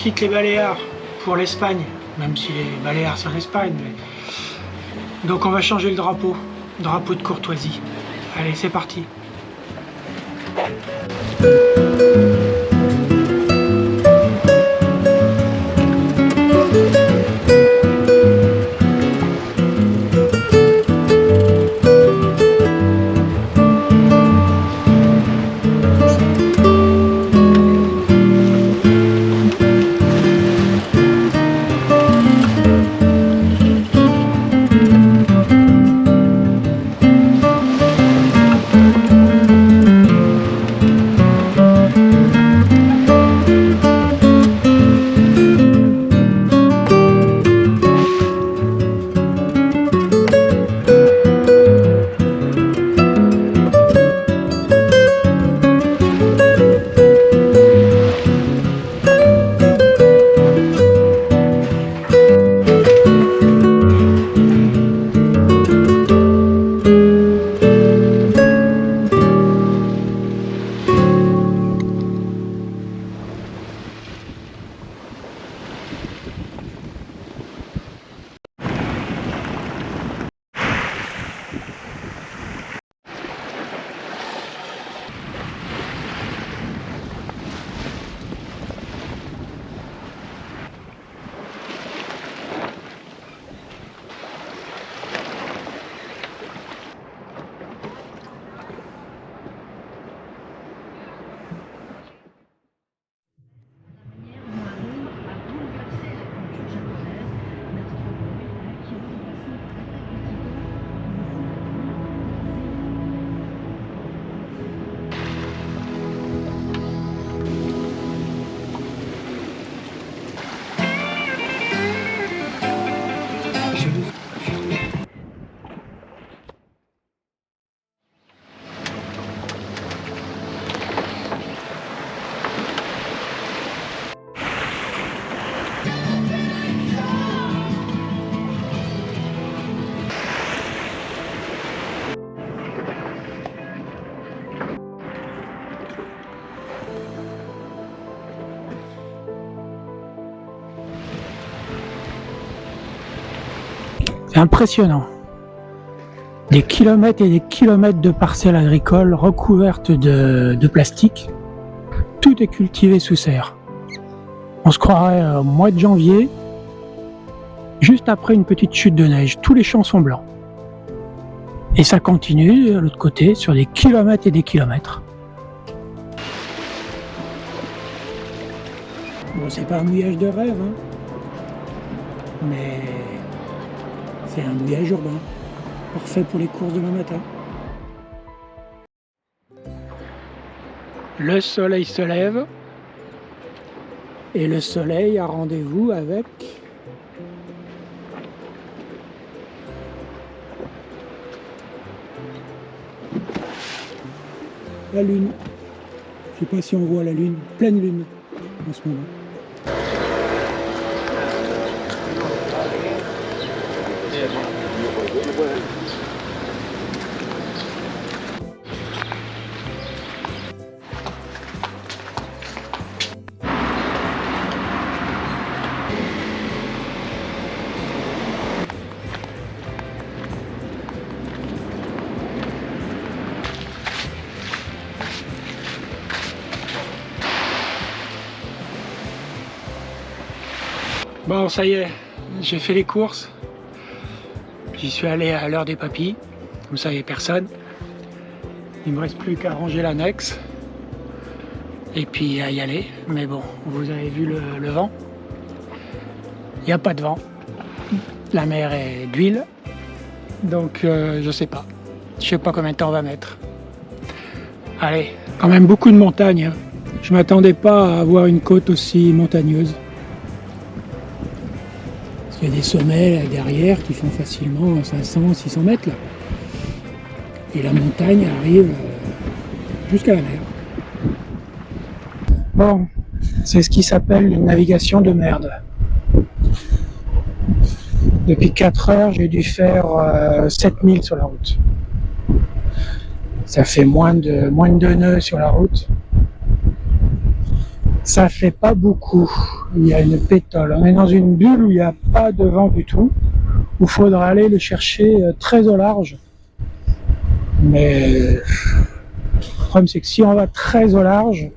quitte les Baléares pour l'Espagne, même si les Baléares c'est en Espagne. Mais... Donc on va changer le drapeau de courtoisie. Allez, c'est parti. C'est impressionnant. Des kilomètres et des kilomètres de parcelles agricoles recouvertes de plastique. Tout est cultivé sous serre. On se croirait au mois de janvier, juste après une petite chute de neige. Tous les champs sont blancs. Et ça continue de l'autre côté sur des kilomètres et des kilomètres. Bon, c'est pas un mouillage de rêve, hein, mais c'est un mouillage urbain, parfait pour les courses demain matin. Le soleil se lève et le soleil a rendez-vous avec la lune. Je sais pas si on voit la lune, pleine lune en ce moment. Bon, ça y est, j'ai fait les courses. J'y suis allé à l'heure des papilles. Comme ça, il n'y a personne. Il me reste plus qu'à ranger l'annexe. Et puis à y aller. Mais bon, vous avez vu le vent. Il n'y a pas de vent. La mer est d'huile. Donc, je sais pas. Je sais pas combien de temps on va mettre. Allez, quand même beaucoup de montagnes. Je m'attendais pas à avoir une côte aussi montagneuse. Il y a des sommets là, derrière qui font facilement 500-600 mètres là. Et la montagne arrive jusqu'à la mer. Bon, c'est ce qui s'appelle une navigation de merde. Depuis 4 heures, j'ai dû faire 7000 sur la route. Ça fait moins de 2 nœuds sur la route. Ça fait pas beaucoup. Il y a une pétole. On est dans une bulle où il n'y a pas de vent du tout. Où il faudra aller le chercher très au large. Mais le problème c'est que si on va très au large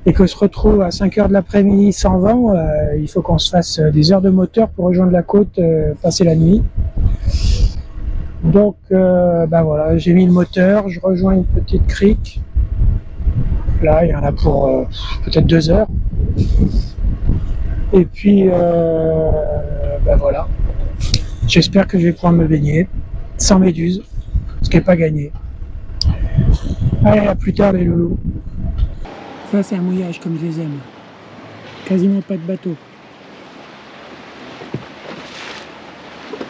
et qu'on se retrouve à 5 heures de l'après-midi sans vent, il faut qu'on se fasse des heures de moteur pour rejoindre la côte, passer la nuit. Donc ben voilà, j'ai mis le moteur, je rejoins une petite crique. Là, il y en a pour peut-être 2 heures. Et puis, ben voilà. J'espère que je vais pouvoir me baigner sans méduse, ce qui n'est pas gagné. Allez, à plus tard les loulous. Ça, c'est un mouillage comme je les aime. Quasiment pas de bateau.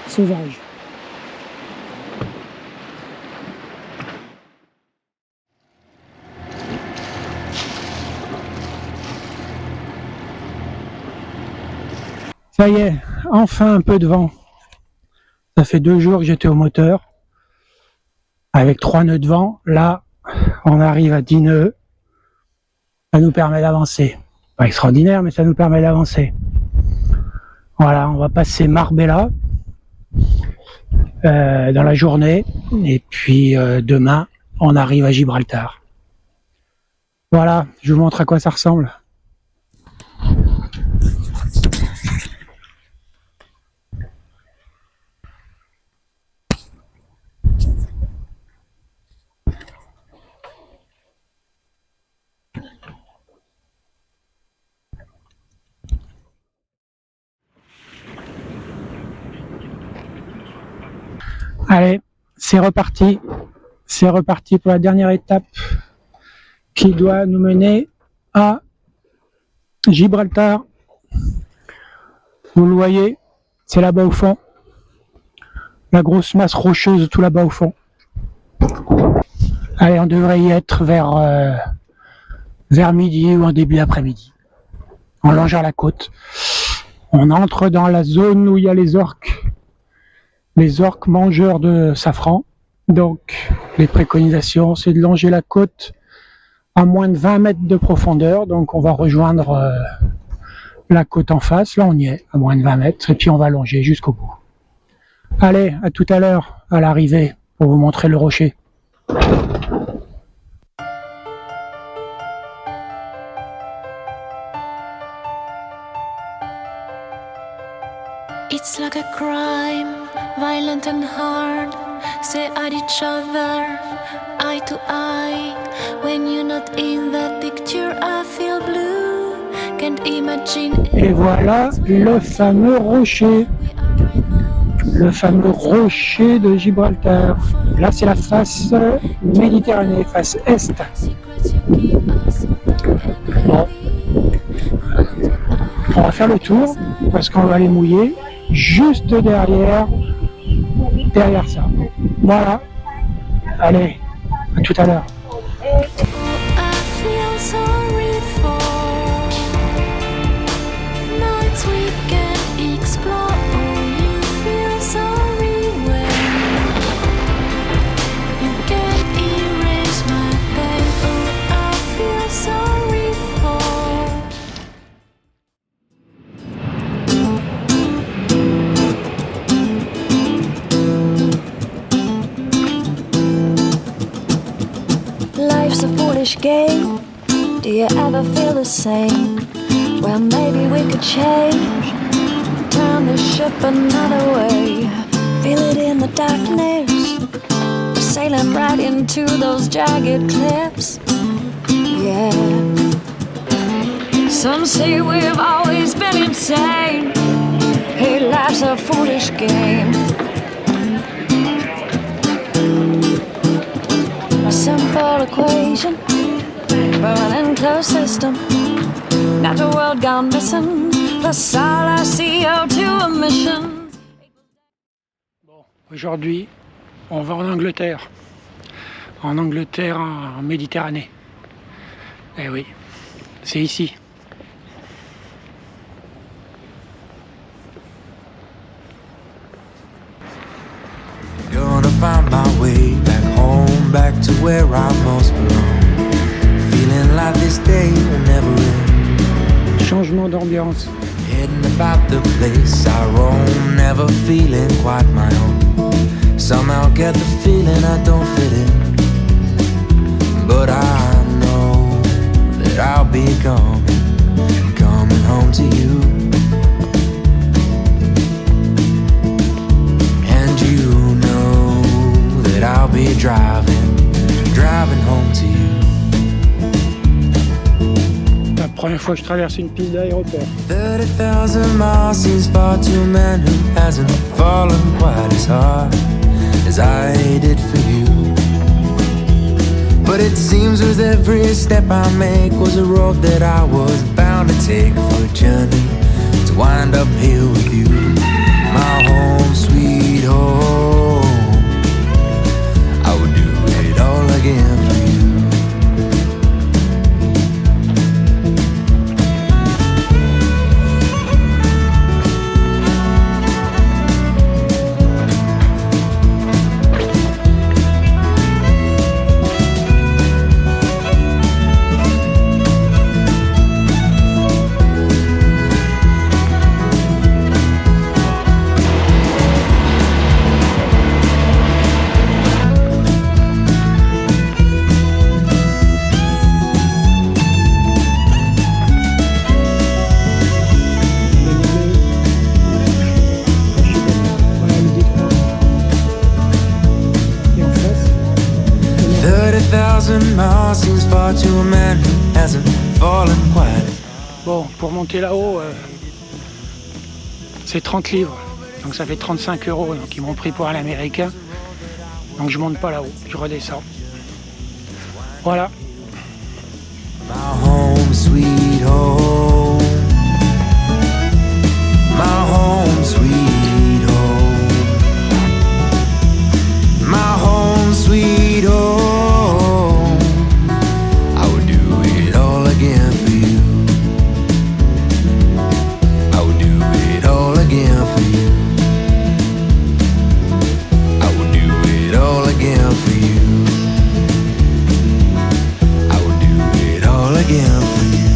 Sauvage. Ça y est, enfin un peu de vent. Ça fait 2 jours que j'étais au moteur. Avec 3 nœuds de vent. Là, on arrive à 10 nœuds. Ça nous permet d'avancer. Pas extraordinaire, mais ça nous permet d'avancer. Voilà, on va passer Marbella dans la journée. Et puis demain, on arrive à Gibraltar. Voilà, je vous montre à quoi ça ressemble. Allez, c'est reparti. C'est reparti pour la dernière étape qui doit nous mener à Gibraltar. Vous le voyez, c'est là-bas au fond. La grosse masse rocheuse tout là-bas au fond. Allez, on devrait y être vers midi ou en début d'après-midi. En longeant la côte. On entre dans la zone où il y a les orques. Les orques mangeurs de safran. Donc, les préconisations, c'est de longer la côte à moins de 20 mètres de profondeur. Donc, on va rejoindre la côte en face. Là, on y est, à moins de 20 mètres. Et puis, on va longer jusqu'au bout. Allez, à tout à l'heure, à l'arrivée, pour vous montrer le rocher. It's like a crime, violent and hard. Stare at each other, eye to eye. When you're not in that picture, I feel blue. Can't imagine. Et voilà le fameux rocher. Le fameux rocher de Gibraltar. Là, c'est la face Méditerranée, face Est. Bon. On va faire le tour, parce qu'on va aller mouiller juste derrière ça. Voilà. Allez, à tout à l'heure. Life's a foolish game. Do you ever feel the same? Well, maybe we could change. Turn the ship another way. Feel it in the darkness. We're sailing right into those jagged cliffs. Yeah. Some say we've always been insane. Hey, life's a foolish game. Simple equation, burning closed system. Natural world gone missing, plus all our CO2 emissions. Bon, aujourd'hui, on va en Angleterre. En Angleterre, en Méditerranée. Eh oui, c'est ici. Gonna find my way back home, back to where I most belong. Feeling like like this day will never end. Changement d'ambiance. Heading about the place I roam, never feeling quite my own. Somehow get the feeling I don't fit in, but I know that I'll be coming home to you. And you know that I'll be driving home to you. La première fois que je traverse une piste d'aéroport. 30,000 miles seems far to a man who hasn't fallen quite as hard as I did for you. But it seems with every step I make was a road that I was bound to take for a journey to wind up here with you. My home, sweet home. I would do it all again for you. 30,000 miles seems far to a man who hasn't fallen quite. Bon, pour monter là-haut, c'est 30 livres. Donc ça fait 35 €. Donc ils m'ont pris pour un américain. Donc je monte pas là-haut, je redescends. Voilà. My home, sweet home. My home, sweet home. My home, sweet home. I would do it all again for you. I would do it all again for you. I would do it all again for you. I would do it all again for you.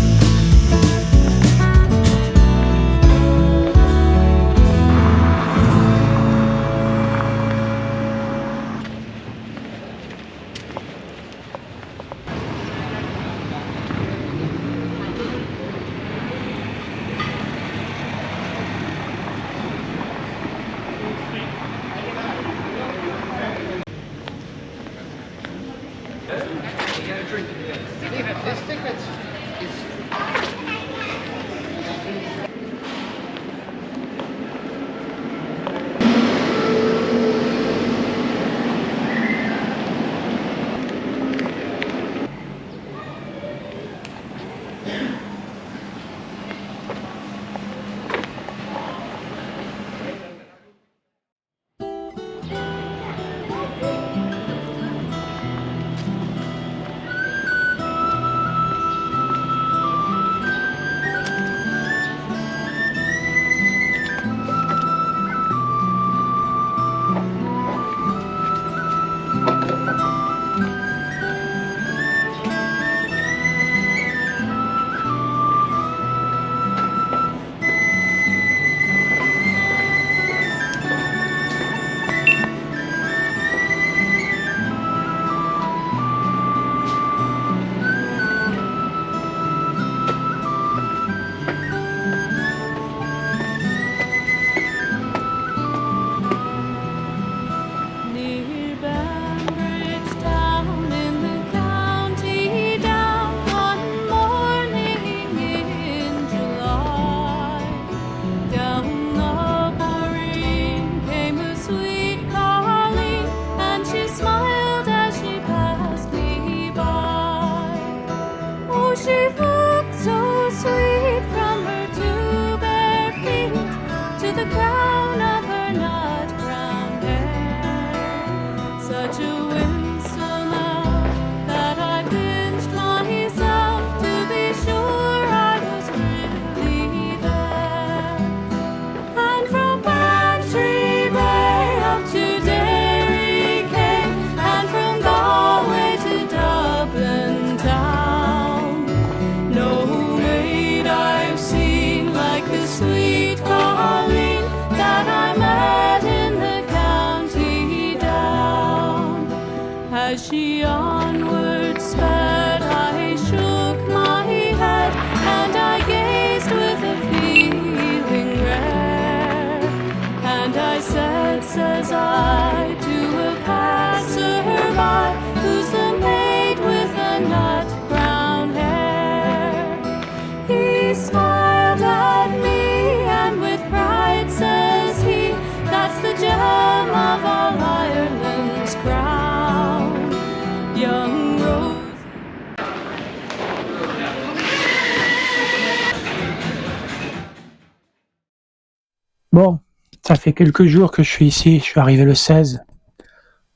Bon, ça fait quelques jours que je suis ici, je suis arrivé le 16,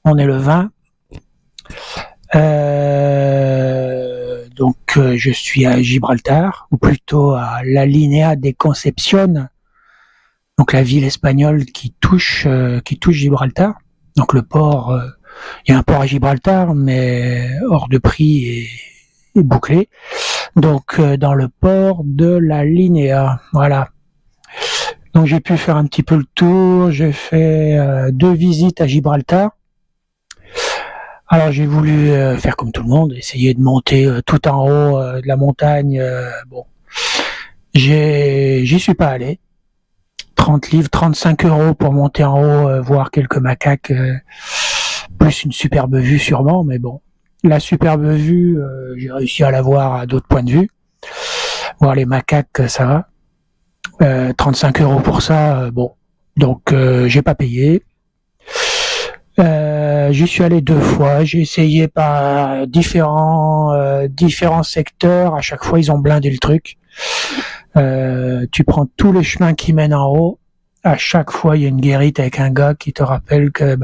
on est le 20. Je suis à Gibraltar, ou plutôt à la Linea de Concepción, donc la ville espagnole qui touche Gibraltar. Donc le port, il y a un port à Gibraltar, mais hors de prix et bouclé. Donc dans le port de la Linea, voilà. Donc j'ai pu faire un petit peu le tour, j'ai fait 2 visites à Gibraltar. Alors j'ai voulu faire comme tout le monde, essayer de monter tout en haut de la montagne. Bon, j'y suis pas allé. 30 livres, 35 € pour monter en haut, voir quelques macaques, plus une superbe vue sûrement, mais bon. La superbe vue, j'ai réussi à la voir à d'autres points de vue. Voir les macaques, ça va. 35 € pour ça, bon. Donc j'ai pas payé. J'y suis allé 2 fois, j'ai essayé par différents secteurs, à chaque fois ils ont blindé le truc. Tu prends tous les chemins qui mènent en haut, à chaque fois il y a une guérite avec un gars qui te rappelle que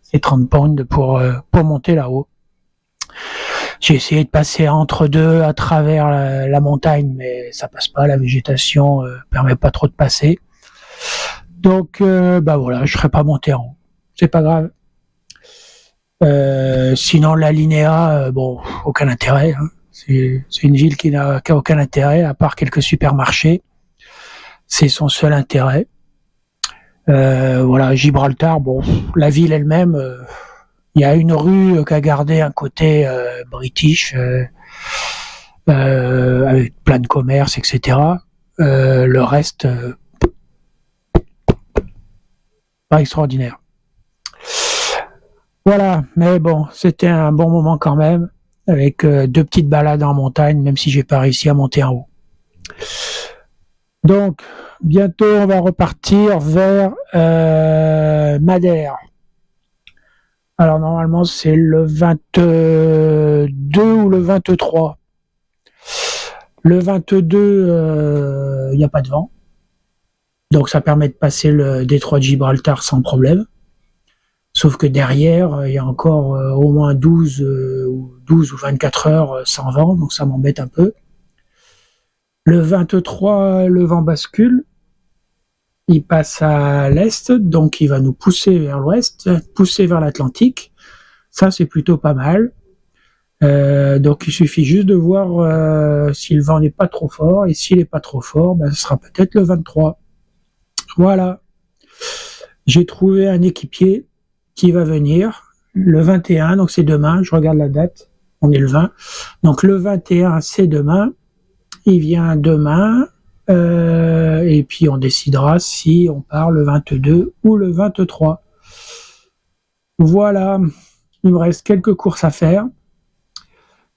c'est 30 pounds pour monter là-haut. J'ai essayé de passer entre deux à travers la montagne, mais ça passe pas, la végétation permet pas trop de passer. Donc voilà, je serais pas monté en haut, c'est pas grave. Sinon la Linea, bon, aucun intérêt, hein. C'est une ville qui n'a aucun intérêt, à part quelques supermarchés. C'est son seul intérêt. Voilà, Gibraltar, bon, la ville elle-même, il y a une rue qui a gardé un côté british, avec plein de commerces, etc. Le reste, pas extraordinaire. Voilà, mais bon, c'était un bon moment quand même, avec 2 petites balades en montagne, même si j'ai pas réussi à monter en haut. Donc, bientôt on va repartir vers Madère. Alors normalement c'est le 22 ou le 23. Le 22, il n'y a pas de vent, donc ça permet de passer le détroit de Gibraltar sans problème. Sauf que derrière, il y a encore au moins 12 ou 24 heures sans vent, donc ça m'embête un peu. Le 23, le vent bascule, il passe à l'est, donc il va nous pousser vers l'ouest, pousser vers l'Atlantique. Ça, c'est plutôt pas mal. Donc il suffit juste de voir si le vent n'est pas trop fort, et s'il n'est pas trop fort, ce sera peut-être le 23. Voilà. J'ai trouvé un équipier qui va venir le 21, donc c'est demain, je regarde la date, on est le 20, donc le 21 c'est demain, il vient demain, et puis on décidera si on part le 22 ou le 23. Voilà, il me reste quelques courses à faire.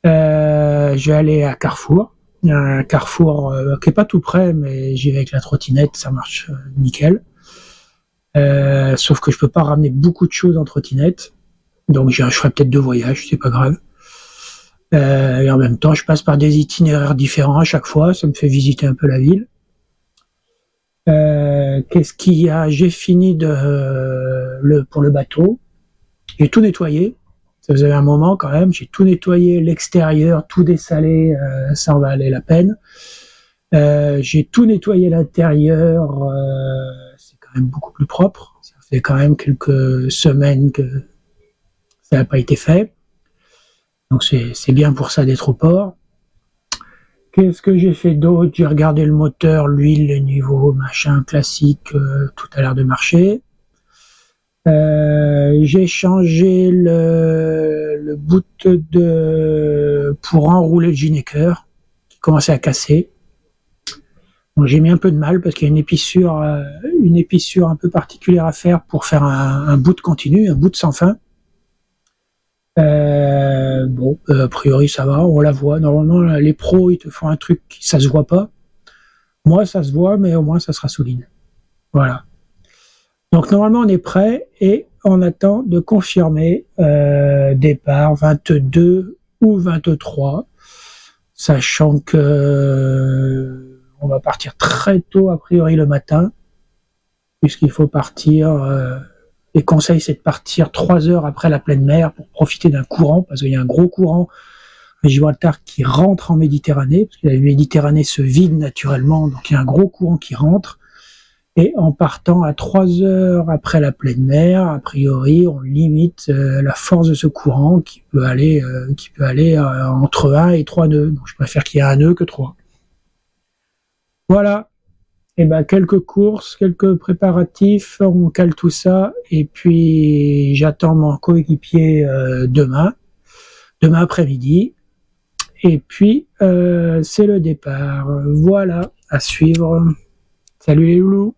Je vais aller à Carrefour, il y a un Carrefour qui est pas tout près, mais j'y vais avec la trottinette, ça marche nickel. Sauf que je peux pas ramener beaucoup de choses en trottinette, donc je ferai peut-être 2 voyages, c'est pas grave. Et en même temps, je passe par des itinéraires différents à chaque fois, ça me fait visiter un peu la ville. Qu'est-ce qu'il y a ? J'ai fini pour le bateau, j'ai tout nettoyé. Ça faisait un moment quand même, j'ai tout nettoyé, l'extérieur, tout dessalé, ça en valait la peine. J'ai tout nettoyé l'intérieur, c'est quand même beaucoup plus propre. Ça fait quand même quelques semaines que ça n'a pas été fait. Donc c'est bien pour ça d'être au port. Qu'est-ce que j'ai fait d'autre ? J'ai regardé le moteur, l'huile, le niveau, machin, classique, tout a l'air de marcher. J'ai changé le boot pour enrouler le Gineker qui commençait à casser. Donc j'ai mis un peu de mal parce qu'il y a une épissure un peu particulière à faire pour faire un boot continu, un boot sans fin. A priori ça va, on la voit. Normalement les pros ils te font un truc ça se voit pas. Moi ça se voit, mais au moins ça sera solide. Voilà. Donc normalement on est prêt et on attend de confirmer départ 22 ou 23, sachant que on va partir très tôt a priori le matin. puisqu'il faut partir. Les conseils, c'est de partir 3 heures après la pleine mer pour profiter d'un courant, parce qu'il y a un gros courant à Gibraltar qui rentre en Méditerranée, parce que la Méditerranée se vide naturellement, donc il y a un gros courant qui rentre. Et en partant à 3 heures après la pleine mer, a priori, on limite la force de ce courant qui peut aller entre 1 et 3 nœuds. Donc je préfère qu'il y ait un nœud que 3. Voilà. Et ben quelques courses, quelques préparatifs, on cale tout ça, et puis j'attends mon coéquipier demain après-midi, et puis c'est le départ. Voilà, à suivre. Salut les loulous.